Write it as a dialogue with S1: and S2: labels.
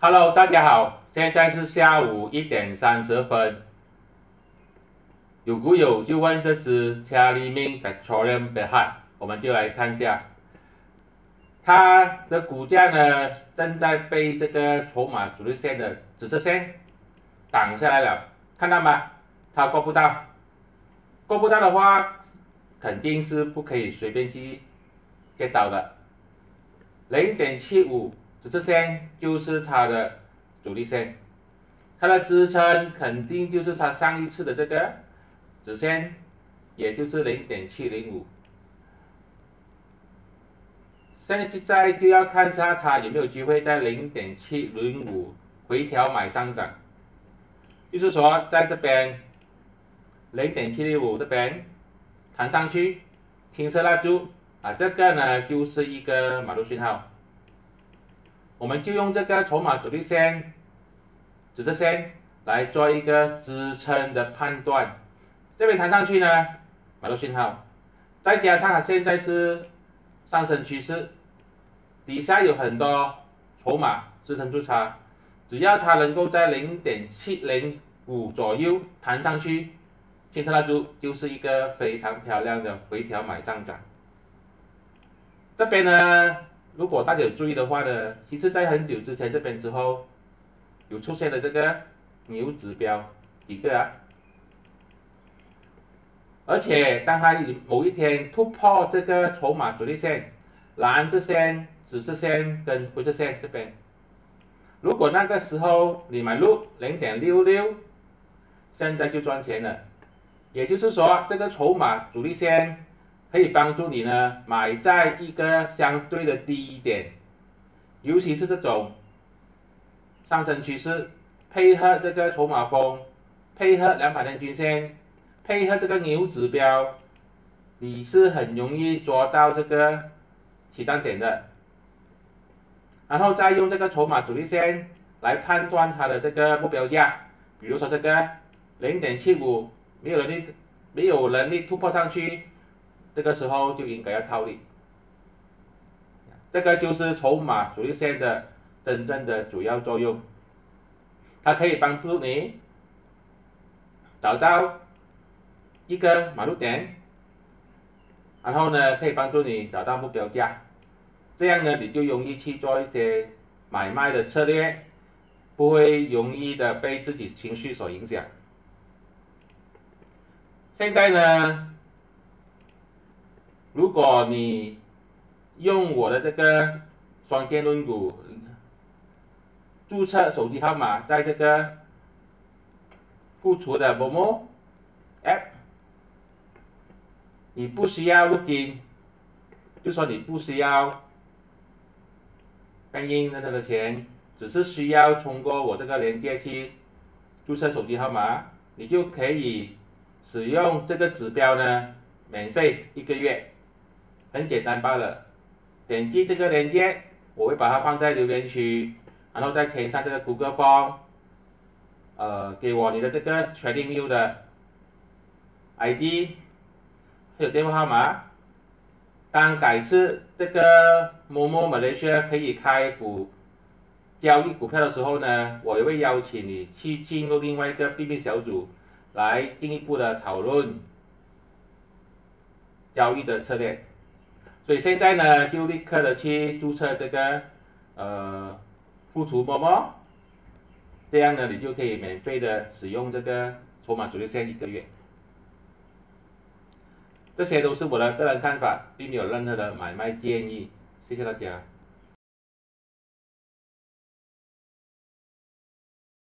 S1: Hello，大家好，现在是下午1点30分。有股友就问这只 Charlie Petroleum Berhad，我们就来看一下，它的股价呢正在被这个筹码主力线的紫色线挡下来了，看到吗？它过不到，过不到的话，肯定是不可以随便去 get 到的。0.75紫色线就是它的主力线。它的支撑肯定就是它上一次的这个直线，也就是0.705。现在就要看一下它有没有机会在0.705回调买上涨，就是说在这边0.765这边弹上去，青色蜡烛啊，这个呢就是一个买入信号。我们就用这个筹码主力线、紫色线来做一个支撑的判断。这边弹上去呢，买入信号，再加上它现在是上升趋势，底下有很多筹码支撑住它，只要它能够在0.705左右弹上去，青色蜡烛就是一个非常漂亮的回调买上涨。这边呢，如果大家有注意的话呢，其实在很久之前这边之后有出现了这个牛指标几个啊，而且当它某一天突破这个筹码主力线、蓝色线、紫色线跟灰色线这边，如果那个时候你买入0.66，现在就赚钱了。也就是说，这个筹码主力线可以帮助你呢买在一个相对的低点，尤其是这种上升趋势，配合这个筹码峰，配合200天均线，配合这个牛指标，你是很容易抓到这个起涨点的。然后再用这个筹码主力线来判断它的这个目标价，比如说这个0.75没有能力突破上去，这个时候就应该要套利。这个就是筹码主力线的真正的主要作用，它可以帮助你找到一个买入点，然后呢可以帮助你找到目标价，这样呢你就容易去做一些买卖的策略，不会容易的被自己情绪所影响。现在呢，如果你用我的这个双电论股注册手机号码，在这个付出的某某 app， 你不需要录音，就说你不需要感应任何的钱，只是需要通过我这个连接去注册手机号码，你就可以使用这个指标呢，免费1个月，很简单罢了。点击这个链接，我会把它放在留言区，然后再填上这个 Google Form，给我你的这个 TradingView 的 ID， 还有电话号码。当改次这个某某 Malaysia 可以开户交易股票的时候呢，我也会邀请你去进入另外一个秘密小组，来进一步的讨论交易的策略。所以现在呢，就立刻的去注册这个富途某某，这样呢，你就可以免费的使用这个筹码主力线1个月。这些都是我的个人看法，并没有任何的买卖建议。谢谢大家。